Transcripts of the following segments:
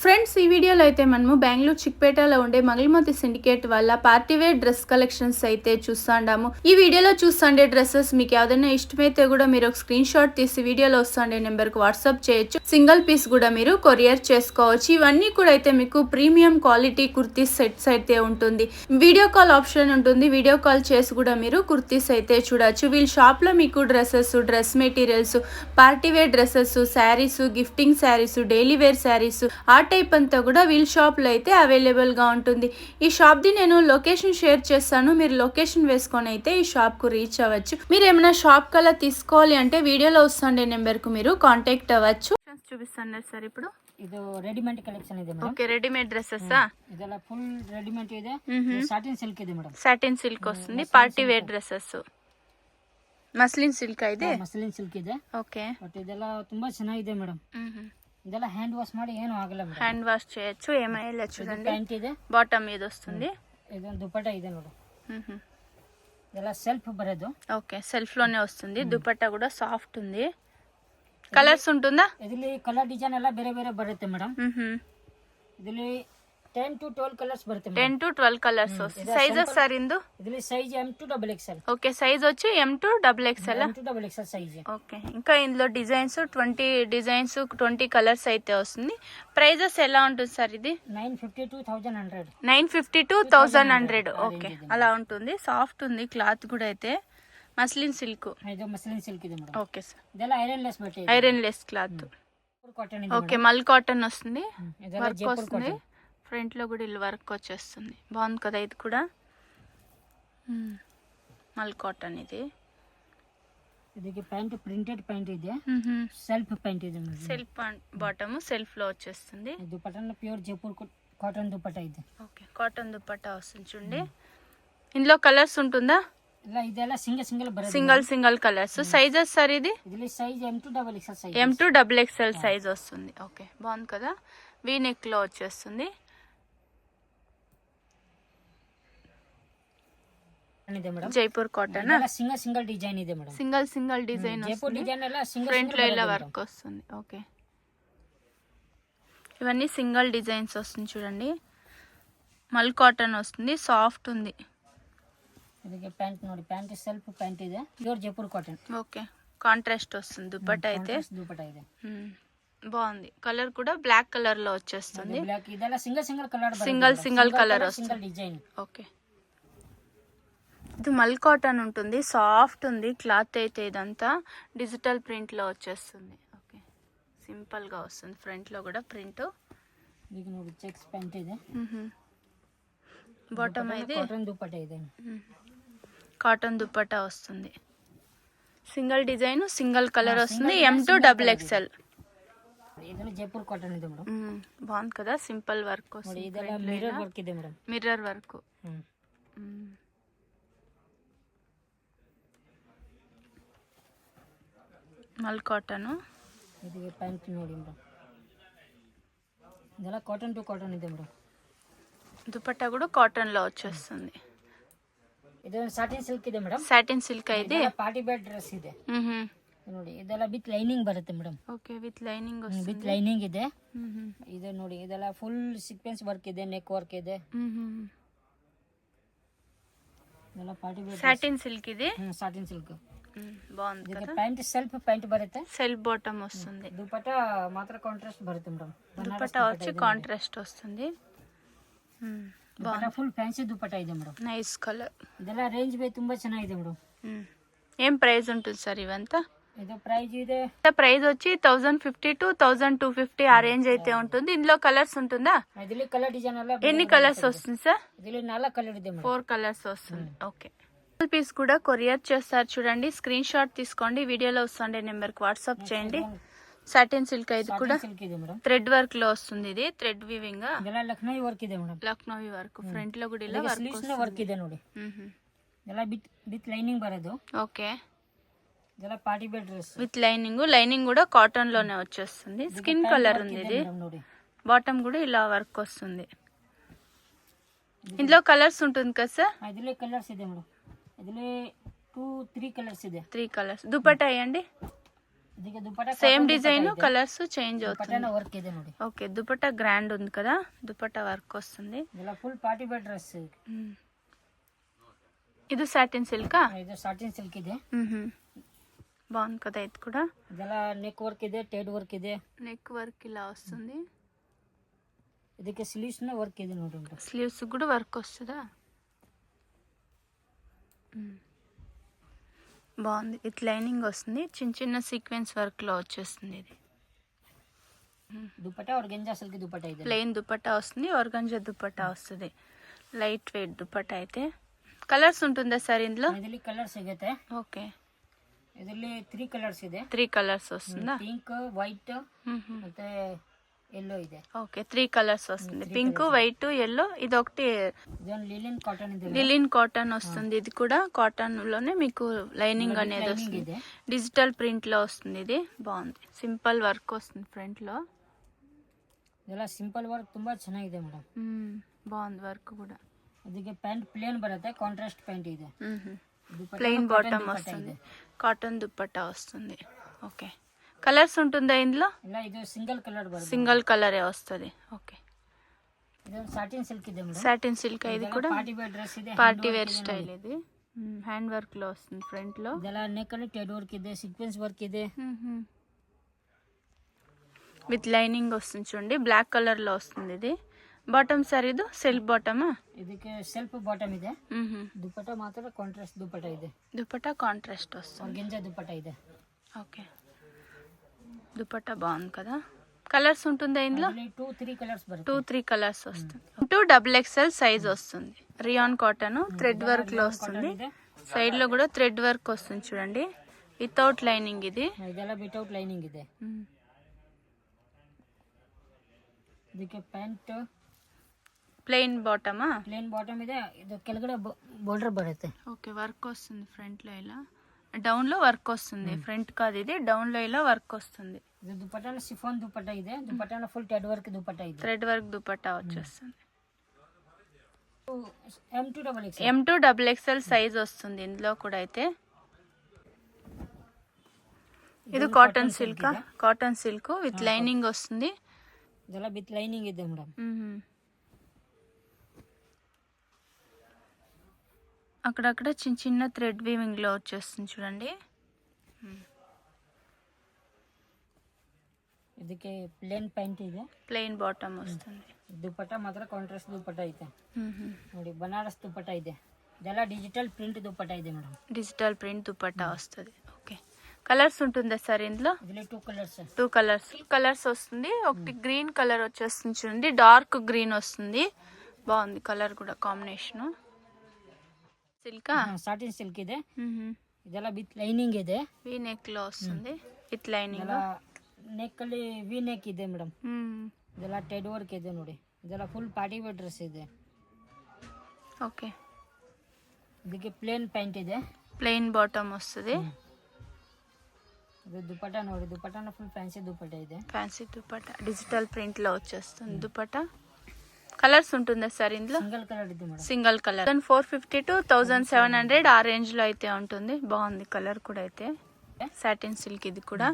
Friends ఈ వీడియోలో అయితే మనము బెంగళూరు చిక్పేటలో ఉండే మగిలిమతి సిండికేట్ వల్ల పార్టీ వేర్ డ్రెస్ కలెక్షన్స్ అయితే చూస్తాండాము. ఈ వీడియోలో చూస్తుండే డ్రెస్సెస్ మీకు ఏదైనా ఇష్టమైతే కూడా మీరు ఒక స్క్రీన్ షాట్ తీసి వీడియోలో వస్తుండే నెంబర్ కు వాట్సాప్ చేయొచ్చు. సింగిల్ పీస్ కూడా మీరు కొరియర్ చేసుకోవచ్చు. ఇవన్నీ కూడా అయితే మీకు ప్రీమియం క్వాలిటీ కుర్తీస్ సెట్స్ అయితే ఉంటుంది. వీడియో కాల్ ఆప్షన్ ఉంటుంది. వీడియో కాల్ చేసి కూడా మీరు కుర్తీస్ అయితే చూడొచ్చు. వీళ్ళ షాప్ లో మీకు dresses, dress materials, party wear dresses, saris, gifting saris, daily wear saris ఆ టైప్ అంతా కూడా వీల్ షాప్లో అయితే అవైలబుల్గా ఉంటుంది. ఈ షాప్ది నేను లొకేషన్ షేర్ చేస్తాను. మీరు లొకేషన్ వేసుకొని అయితే ఈ షాప్కు రీచ్ అవ్వచ్చు. మీరు ఏమైనా షాప్ కల్లా తీసుకోవాలి అంటే వీడియోలో వస్తుండే నెంబర్కు మీరు కాంటాక్ట్ అవ్వచ్చు. చూపిస్తాను సార్ ఇప్పుడు ಇದು ರೆಡಿಮೇಡ್ ಕಲೆಕ್ಷನ್ ಇದೆ ಮೇಡಮ್. ఓకే, రెడీమేడ్ డ్రెస్సెస్ ಇದೆಲ್ಲ ಫುಲ್ ರೆಡಿಮೇಡ್ ಇದೆ. ಸಾಟಿನ್ ಸಿಲ್ಕ್ ಇದೆ ಮೇಡಮ್. సాటిన్ సిల్క్ వస్తుంది. Party wear dresses muslin silk ಇದೆ. ಮಸ್ಲಿನ್ ಸಿಲ್ಕ್ ಇದೆ. ఓకే, ಬಟ್ ಇದೆಲ್ಲ ತುಂಬಾ ಚೆನ್ನಾಗಿದೆ ಮೇಡಮ್. ಇದೆಲ್ಲ ಹ್ಯಾಂಡ್ ವಾಶ್ ಮಾಡಿ ಏನು ಆಗಲ್ಲ ಮೇಡಮ್. హ్యాండ్ వాష్ చేయొచ్చు. ఏమైనా చూడండి. ಪ್ಯಾಂಟ್ ಇದೆ. బాటమ్ ఇది వస్తుంది. ಇದೊಂದು ದುಪಟ್ಟ ಇದೆ ನೋಡು. ಇದೆಲ್ಲ ಸೆಲ್ಫ್ ಬರೋದು. ఓకే, సెల్ఫ్ లోనే వస్తుంది. దుపట్టా కూడా సాఫ్ట్ ఉంది. కలర్స్ ఉంటుందా? ಇದರಲ್ಲಿ ಕಲರ್ ಡಿಸೈನ್ ಎಲ್ಲ ಬೇರೆ ಬೇರೆ ಬರುತ್ತೆ ಮೇಡಮ್. ಇದರಲ್ಲಿ 10 to 12 కలర్స్ ಬರುತ್ತೆ ಮೇಡಮ್. 10 to 12 కలర్స్ వస్తుంది. సైజెస్ సార్ ఇందు ಇದರಲ್ಲಿ size M to XXL. Okay, size వచ్చి M to XXL. M to XXL size. Okay, ఇంకా ఇందులో డిజైన్స్ 20 డిజైన్స్ 20 కలర్స్ అయితే వస్తుంది. ప్రైజెస్ ఎలా ఉంటుంది సార్? ఇది 950 to 1100. 950 to 1100. ఓకే, అలా ఉంటుంది. సాఫ్ట్ ఉంది. క్లాత్ కూడా అయితే మస్లిన్ సిల్క్. ಇದು ಮಸ್ಲಿನ್ ಸಿಲ್ಕ್ ಇದೆ ಮೇಡಮ್. ఓకే సార్, ಇದೆಲ್ಲ ಐರನ್ ಲೆಸ್ ಬಟ್ಟೆ. Iron less cloth. కాటన్ ಇದೆ. ఓకే, మల్ కాటన్ వస్తుంది. ಇದೆಲ್ಲ వర్క్ ಜೈಪುರ್ వస్తుంది. ಕಾಟನ್. ఫ్రంట్ లో కూడా ఇలా వర్క్ వచ్చేస్తుంది. బాగుంది కదా ఇది కూడా. మల్ కాటన్ ఇది. ಇದಕ್ಕೆ ಪ್ಯಾಂಟ್ ಪ್ರಿಂಟೆಡ್ ಪ್ಯಾಂಟ್ ಇದೆ. ಸೆಲ್ಫ್ ಪ್ಯಾಂಟ್ ಇದೆ ಮೇಡಮ್. సెల్ఫ్ బాటమ్ సెల్ఫ్ లో వచ్చేస్తుంది. దుపట్టా ప్యూర్ జైపూర్ కాటన్ దుపట్టా ಇದೆ. ఓకే, కాటన్ దుపట్టా వస్తుంది చూడండి. ఇందులో కలర్స్ ఉంటుందా? ಇಲ್ಲ ಇದೆಲ್ಲ ಸಿಂಗಲ್ ಬರುತ್ತೆ. Single colours. సైజెస్ సార్ ఇది ಇದರಲ್ಲಿ size M to XXL size. M to XXL size వస్తుంది. ఓకే, బాగుంది కదా. వీ నెక్ లో వచ్చేస్తుంది. ಇದೆ madam. Jaipur cotton. Single design ಇದೆ madam. Single design Jaipur design ಎಲ್ಲ ఫ్రంట్ లో ఇలా వర్క్ వస్తుంది. ఓకే, ఇవన్నీ సింగల్ డిజైన్స్ వస్తుంది చూడండి. మల్ కాటన్ వస్తుంది. సాఫ్ట్ ఉంది. ಇದಕ್ಕೆ ಪ್ಯಾಂಟ್ ನೋಡಿ. ಪ್ಯಾಂಟ್ ಸೆಲ್ಫ್ ಪ್ಯಾಂಟ್ ಇದೆ. Pure Jaipur cotton. Okay, contrast వస్తుంది. దుపట్టా అయితే దుపట్టా ಇದೆ. బాగుంది. కలర్ కూడా బ్లాక్ కలర్ లో వచ్చేస్తుంది. బ్లాక్. ಇದೆಲ್ಲ సింగల్ కలర్. సింగల్ కలర్ వస్తుంది. Single design. ఓకే, ఇది మల్ కాటన్ ఉంటుంది. సాఫ్ట్ ఉంది క్లాత్ అయితే. ఇదంతా డిజిటల్ ప్రింట్ లో వచ్చేస్తుంది. ఓకే, సింపుల్ గా వస్తుంది. ఫ్రంట్ లో కూడా ప్రింట్. ಇದಕ್ಕೆ ನೋಡಿ ಚೆಕ್ಸ್ ಪ್ಯಾಂಟ್ ಇದೆ. బాటమ్ అయితే కాటన్ దుపట్టా ಇದೆ. కాటన్ దుపట్టా వస్తుంది. సింగిల్ డిజైన్ సింగిల్ కలర్ వస్తుంది. M to XXL. ಇದೆಲ್ಲ ಜೈಪುರ್ ಕಾಟನ್ ಇದೆ ಮೇಡಮ್. బాగుంది కదా. సింపుల్ వర్క్ ನೋಡಿ. వస్తుంది. ಇದೆಲ್ಲ ಮಿರರ್ ವರ್ಕ್ ಇದೆ ಮೇಡಮ್. Mirror work. మల్ కాటన్. ಇದಕ್ಕೆ ಪ್ಯಾಂಟ್ ನೋಡಿ ಮೇಡಮ್. ಇದೆಲ್ಲ ಕಾಟನ್ ಟು ಕಾಟನ್ ಇದೆ ಮೇಡಮ್. దుపట్టా కూడా కాటన్ లో వచ్చేస్తుంది. ಇದು ಸಾಟಿನ್ ಸಿಲ್ಕ್ ಇದೆ ಮೇಡಮ್. సాటిన్ సిల్క్ అయితే ಪಾರ್ಟಿ ಬೇರ್ ಡ್ರೆಸ್ ಇದೆ ನೋಡಿ. ಇದೆಲ್ಲ ವಿತ್ ಲೈನಿಂಗ್ ಬರುತ್ತೆ madam. Okay, with lining with వస్తుంది. ಲೈನಿಂಗ್ ಇದೆ. ಇದೆ ನೋಡಿ. ಇದೆಲ್ಲ ಫುಲ್ ಸೀಕ್ವೆನ್ಸ್ ವರ್ಕ್ ಇದೆ. ನೆಕ್ ವರ್ಕ್ ಇದೆ. ಇದೆಲ್ಲ ಪಾರ್ಟಿ ಬೇರ್ సాటిన్ సిల్క్ ఇది. Satin silk. బాగుంది ಇದಕ್ಕೆ కదా. ಪ್ಯಾಂಟ್ ಸೆಲ್ಫ್ ಪ್ಯಾಂಟ್ ಬರುತ್ತೆ. సెల్ఫ్ బాటమ్ వస్తుంది. దుపట్టా మాత్రం కాంట్రాస్ట్ బರುತ್ತೆ మేడం. దుపట్టా వచ్చి కాంట్రాస్ట్ వస్తుంది. ఫుల్ ఫ్యాన్సీ దుపట్టా ಇದೆ మేడం. Nice colour. ಇದೆಲ್ಲ ರೇಂಜ್ ಬೈ ತುಂಬಾ ಚೆನ್ನಾಗಿದೆ ಮೇಡಮ್. ఏం ప్రైస్ ఉంటుంది సార్ ఇవంతా? ಇದು ಪ್ರೈಸ್ ಇದೆ. ప్రైస్ వచ్చి 1050 to 1250 ఆ రేంజ్ అయితే ఉంటుంది. ఇందులో కలర్స్ ఉంటుందా? ಇದರಲ್ಲಿ ಕಲರ್ ಡಿಸೈನ್ ಎಲ್ಲ ఎన్ని కలర్స్ వస్తుంది సార్? ಇದರಲ್ಲಿ 4 కలర్ ಇದೆ మేడం. 4 కలర్స్ వస్తుంది. ఓకే, పీస్ కూడా కొరియర్ చేస్తారు చూడండి. స్క్రీన్ షాట్ తీసుకోండి. వీడియోలో వస్తుండే నెంబర్ కి వాట్సాప్ చేయండి. సాటిన్ సిల్క్ ఇది కూడా సిల్క్ ಇದೆ మేడం. థ్రెడ్ వర్క్ లో వస్తుంది. ఇది థ్రెడ్ వీవింగ్. ಇದೆಲ್ಲ ಲಕ್ನೋವಿ ವರ್ಕ್ ಇದೆ ಮೇಡಮ್. లక్నోవి వర్క్. ఫ్రంట్ లో కూడా ఇలా ಸ್ಲೀವ್ಸ್ ನ ವರ್ಕ್ ಇದೆ ನೋಡಿ. ಇದೆಲ್ಲ ವಿತ್ ಲೈನಿಂಗ್ ಬರೋದು. ఓకే, ಇದೆಲ್ಲ ಪಾರ್ಟಿ ಬೇರ್ ಡ್ರೆಸ್ విత్ లైనింగ్ కూడా కాటన్ లోనే వచ్చేస్తుంది. స్కిన్ కలర్ ఉంది ఇది. ನೋಡಿ. బాటమ్ కూడా ఇలా వర్క్ వస్తుంది. ఇందులో కలర్స్ ఉంటుంది కదా సార్? ಇದರಲ್ಲಿ ಕಲರ್ಸ್ ಇದೆ ಮೇಡಮ್. ಇದರಲ್ಲಿ 2-3 ಕಲರ್ಸ್ ಇದೆ. 3 కలర్స్. దుపట్టా అయ్యండి. ಇದಕ್ಕೆ dupatta same design colours change ದುಪಟ್ಟನ అవుతుంది. ವರ್ಕ್ ಇದೆ ನೋಡಿ. ఓకే దుపట్టా గ్రాండ్ ఉంది కదా, దుపట్టా వర్క్ వస్తుంది. ಇದೆಲ್ಲ ಫುಲ್ ಪಾರ್ಟಿ ವೇರ್ ಡ್ರೆಸ್. ఇది సాటిన్ సిల్కా? ಇದು ಸಾಟಿನ್ ಸಿಲ್ಕ್ ಇದೆ. బాగుంది కదా ఇది కూడా. ಇದೆಲ್ಲ ನೆಕ್ ವರ್ಕ್ ಇದೆ, ಟೇಡ್ ವರ್ಕ್ ಇದೆ. నెక్ వర్క్ ఇలా వస్తుంది. ಇದಕ್ಕೆ ಸ್ಲೀವ್ಸ್ ನ ವರ್ಕ್ ಇದೆ ನೋಡಿ. స్లీవ్స్ కూడా వర్క్ వస్తుందా? బాగుంది. విత్ లైనింగ్ వస్తుంది, చిన్న చిన్న సీక్వెన్స్ వర్క్ లో వచ్చేస్తుంది. ఇది దుపట్టా ఆర్గంజా సిల్క్ దుపట్టా ಇದೆ. ప్లెయిన్ దుపట్టా వస్తుంది, ఆర్గంజా దుపట్టా వస్తుంది. లైట్ వెయిట్ దుపట్టా అయితే. కలర్స్ ఉంటుందా సార్ ఇందులో? ಇದರಲ್ಲಿ ಕಲರ್ ಸಿಗುತ್ತೆ. ఓకే ಇದರಲ್ಲಿ 3 ಕಲರ್ಸ್ ಇದೆ. 3 కలర్స్ వస్తుందా? పింక్, వైట్ ಮತ್ತೆ yellow ಇದೆ. ఓకే 3 కలర్స్ వస్తుంది. Pink, white, yellow. ఇది ఒకటి ಇದೊಂದು ಲಿಲಿನ್ కాటన్ ಇದೆ. లిలిన్ కాటన్ వస్తుంది. ఇది కూడా కాటన్ లోనే మీకు లైనింగ్ అనేది వస్తుంది. డిజిటల్ ప్రింట్ లో వస్తుంది. ఇది బాగుంది. సింపుల్ వర్క్ వస్తుంది ఫ్రంట్ లో. ಇದೆಲ್ಲ ಸಿಂಪಲ್ ವರ್ಕ್ ತುಂಬಾ ಚೆನ್ನಾಗಿದೆ ಮೇಡಮ್. బాగుంది వర్క్ కూడా. ಅದಕ್ಕೆ ಪ್ಯಾಂಟ್ ಪ್ಲೇನ್ ಬರುತ್ತೆ, ಕಾಂಟ್ರಾಸ್ಟ್ ಪ್ಯಾಂಟ್ ಇದೆ. ప్లెయిన్ బాటమ్ వస్తుంది, కాటన్ దుపట్టా వస్తుంది. ఓకే కలర్స్ ఉంటుందా ఇందులో? ಇಲ್ಲ ಇದು ಸಿಂಗಲ್ ಕಲರ್ ಬರುತ್ತೆ. సింగిల్ కలరే వస్తుంది. ఓకే ಇದು ಸಾಟಿನ್ ಸಿಲ್ಕ್ ಇದೆ ಮೇಡಮ್. Satin silk. ఇది కూడా ಪಾರ್ಟಿ ವೇರ್ ಡ್ರೆಸ್ ಇದೆ. Party wear style. ఇది హ్యాండ్ వర్క్ లో వస్తుంది ఫ్రంట్ లో. ಇದೆಲ್ಲ ನೆಕ್ ಅಲ್ಲಿ ಟೆಡ್ ವರ್ಕ್ ಇದೆ, ಸೀಕ್ವೆನ್ಸ್ ವರ್ಕ್ ಇದೆ. విత్ లైనింగ్ వస్తుంది చూడండి, బ్లాక్ కలర్ లో వస్తుంది. ఇది బాటమ్ సార్, ఇది సెల్ఫ్ బాటమా? ಇದಕ್ಕೆ ಸೆಲ್ಫ್ ಬಾಟಮ್ ಇದೆ. ದುಪಟ್ಟಾ ಮಾತ್ರ ಕಾಂಟ್ರಾಸ್ಟ್ ದುಪಟ್ಟಾ ಇದೆ. దుపట్టా కాంట్రాస్ట్ వస్తుంది. ಆರ್ಗಂಜಾ ದುಪಟ್ಟಾ ಇದೆ. ఓకే దుపట్టా బాగుంది కదా. కలర్స్ ఉంటుందా ఇందులో? 2-3 కలర్స్ బರುತ್ತೆ. 2-3 కలర్స్ వస్తుంది. 2XXL సైజ్ వస్తుంది. రియాన్ కాటన్ థ్రెడ్ వర్క్ లో వస్తుంది. సైడ్ లో కూడా థ్రెడ్ వర్క్ వస్తుంది చూడండి, వితౌట్ లైనింగ్. ఇది ಇದೆಲ್ಲ ವಿತೌಟ್ ಲೈನಿಂಗ್ ಇದೆ. ಇದಕ್ಕೆ ಪ್ಯಾಂಟ್ ప్లెయిన్ బాటమా? ಪ್ಲೇನ್ ಬಾಟಮ್ ಇದೆ. ಇದು ಕೆಳಗಡೆ ಬಾರ್ಡರ್ ಬರುತ್ತೆ. ఓకే వర్క్ వస్తుంది ఫ్రంట్ లో. ఇలా డౌన్ లో వర్క్ వస్తుంది. ఫ్రంట్ కాదు, ఇది డౌన్ లో ఇలా వర్క్ వస్తుంది. ಇದು ದುಪಟ್ಟಾನ ಶಿಫಾನ್ ದುಪಟ್ಟಾ ಇದೆ. ದುಪಟ್ಟಾನ ಫುಲ್ ಟೆಡ್ ವರ್ಕ್ ದುಪಟ್ಟಾ ಇದೆ. థ్రెడ్ వర్క్ దుపట్టా వచ్చేస్తుంది. M2XXL. M2XXL సైజ్ వస్తుంది ఇందులో కూడా. అయితే ఇది cotton silk. Cotton silk with lining వస్తుంది. ಇದೆಲ್ಲ ವಿತ್ ಲೈನಿಂಗ್ ಇದೆ ಮೇಡಮ್. అక్కడక్కడ చిన్న చిన్న థ్రెడ్ వీవింగ్ లో వచ్చేస్తుంది చూడండి. ಇದಕ್ಕೆ ಪ್ಲೇನ್ ಪ್ಯಾಂಟ್ ಇದೆ, ప్లెయిన్ బాటమ్ వస్తుంది. ದುಪಟ್ಟಾ ಮಾತ್ರ ಕಾಂಟ್ರಾಸ್ಟ್ ದುಪಟ್ಟಾ ಇದೆ ನೋಡಿ. ಬನಾರಸ್ ದುಪಟ್ಟಾ ಇದೆ. ಇದೆಲ್ಲ ಡಿಜಿಟಲ್ ಪ್ರಿಂಟ್ ದುಪಟ್ಟಾ ಇದೆ ಮೇಡಮ್. డిజిటల్ ప్రింట్ దుపట్టా వస్తుంది. ఓకే కలర్స్ ఉంటుందా సార్ ఇందులో? ಇದರಲ್ಲಿ 2 కలర్స్. 2 కలర్స్ వస్తుంది. ఒకటి గ్రీన్ కలర్ వచ్చేస్తుంది చూడండి, డార్క్ గ్రీన్ వస్తుంది. బాగుంది కలర్ కూడా కాంబినేషన్. సిల్కా? ಸಾಟಿನ್ ಸಿಲ್ಕ್ ಇದೆ. ಇದೆಲ್ಲ ವಿತ್ ಲೈನಿಂಗ್ ಇದೆ. వి నెక్ లో వస్తుంది, విత్ లైనింగ్. ನೆಕ್ ಅಲ್ಲಿ ವಿ ನೆಕ್ ಇದೆ ಮೇಡಮ್. ಇದೆಲ್ಲ ಟೆಡ್ ವರ್ಕ್ ಇದೆ ನೋಡಿ. ಇದೆಲ್ಲ ಫುಲ್ ಪಾರ್ಟಿ ವೇರ್ ಡ್ರೆಸ್ ಇದೆ. ఓకే ಇದಕ್ಕೆ ಪ್ಲೇನ್ ಪ್ಯಾಂಟ್ ಇದೆ, ప్లెయిన్ బాటమ్ వస్తుంది. ಇದು ದುಪಟ್ಟಾ ನೋಡಿ. ದುಪಟ್ಟಾನ ಫುಲ್ ಫ್ಯಾನ್ಸಿ ದುಪಟ್ಟಾ ಇದೆ. ఫ్యాన్సీ దుపట్టా డిజిటల్ ప్రింట్ లో వచ్చేస్తుంది దుపట్టా. కలర్స్ ఉంటుందా సార్ ఇందులో? సింగిల్ కలర్ ಇದೆ ಮೇಡಮ್. Single colour. 450 to 1700 ఆ రేంజ్ లో అయితే ఉంటుంది. బాగుంది కలర్ కూడా. అయితే సాటిన్ సిల్క్. ఇది కూడా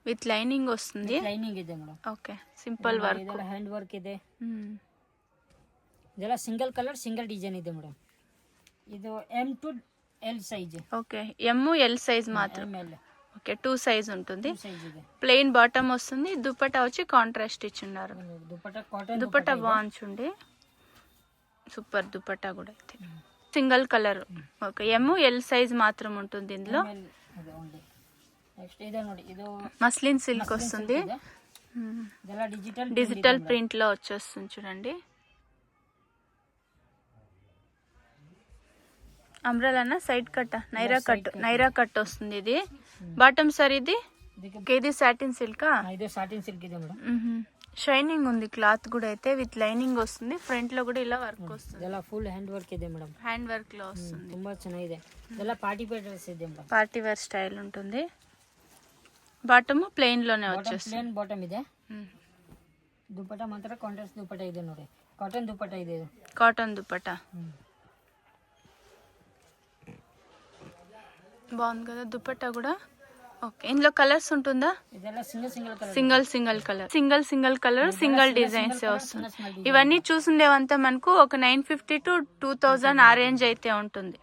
విత్ లైనింగ్ వస్తుంది. ಲೈನಿಂಗ್ ಇದೆ ಮೇಡಮ್. Okay simple work. ಇದೆಲ್ಲ ಹ್ಯಾಂಡ್ ವರ್ಕ್ ಇದೆ. ಇದೆಲ್ಲ ಸಿಂಗಲ್ ಕಲರ್ ಸಿಂಗಲ್ ಡಿಸೈನ್ ಇದೆ ಮೇಡಮ್. ಇದು M to L size. Okay ML size మాత్రం. ML. ఓకే 2 సైజ్ ఉంటుంది. సైజ్ ಇದೆ. ప్లెయిన్ బాటమ్ వస్తుంది. దుపట్టా వచ్చి కాంట్రాస్ట్ ఇచ్చున్నారు. దుపట్టా కాటన్ దుపట్టా బాగుంది. సూపర్ దుపట్టా కూడా. అయితే single colour. Okay ML size మాత్రం ఉంటుంది ఇందులో. నెక్స్ట్ ಇದೆ ನೋಡಿ. ಇದು మస్లిన్ సిల్క్ వస్తుంది. ಇದೆಲ್ಲ డిజిటల్ ప్రింట్ లో వచ్చేస్తుంది చూడండి. అంబ్రెలానా సైడ్ కట్? నైరా కట్ వస్తుంది. ఇది బాటమ్ సార్. ఇది ఇది సాటిన్ సిల్కా? ಇದು ಸಾಟಿನ್ ಸಿಲ್ಕ್ ಇದೆ ಮೇಡಮ್. షైనింగ్ ఉంది క్లాత్ కూడా. అయితే విత్ లైనింగ్ వస్తుంది. ఫ్రంట్ లో కూడా ఇలా వర్క్ వస్తుంది. ಇದೆಲ್ಲ ಫುಲ್ ಹ್ಯಾಂಡ್ ವರ್ಕ್ ಇದೆ ಮೇಡಮ್. హ్యాండ్ వర్క్ లో వస్తుంది. ತುಂಬಾ ಚೆನ್ನಾಗಿದೆ. ಇದೆಲ್ಲ ಪಾರ್ಟಿ ವೇರ್ ಡ್ರೆಸ್ ಇದೆ ಮೇಡಮ್. పార్టీ వేర్ స్టైల్ ఉంటుంది. బాటమ్ ప్లెయిన్ లోనే వచ్చేస్తుంది. ಪ್ಲೇನ್ ಬಾಟಮ್ ಇದೆ. ದುಪಟ್ಟಾ ಮಾತ್ರ ಕಾಂಟ್ರಾಸ್ಟ್ ದುಪಟ್ಟಾ ಇದೆ ನೋಡಿ. ಕಾಟನ್ ದುಪಟ್ಟಾ ಇದೆ. కాటన్ దుపట్టా బాగుంది కదా. దుపట్టా కూడా ఓకే, ఇందులో కలర్స్ ఉంటుందా? ಇದೆಲ್ಲ single colour, single colour single designs వస్తుంది. ఇవన్నీ చూసుండేవంతా మనకు ఒక 950 to 2000 ఆ రేంజ్ అయితే ఉంటుంది.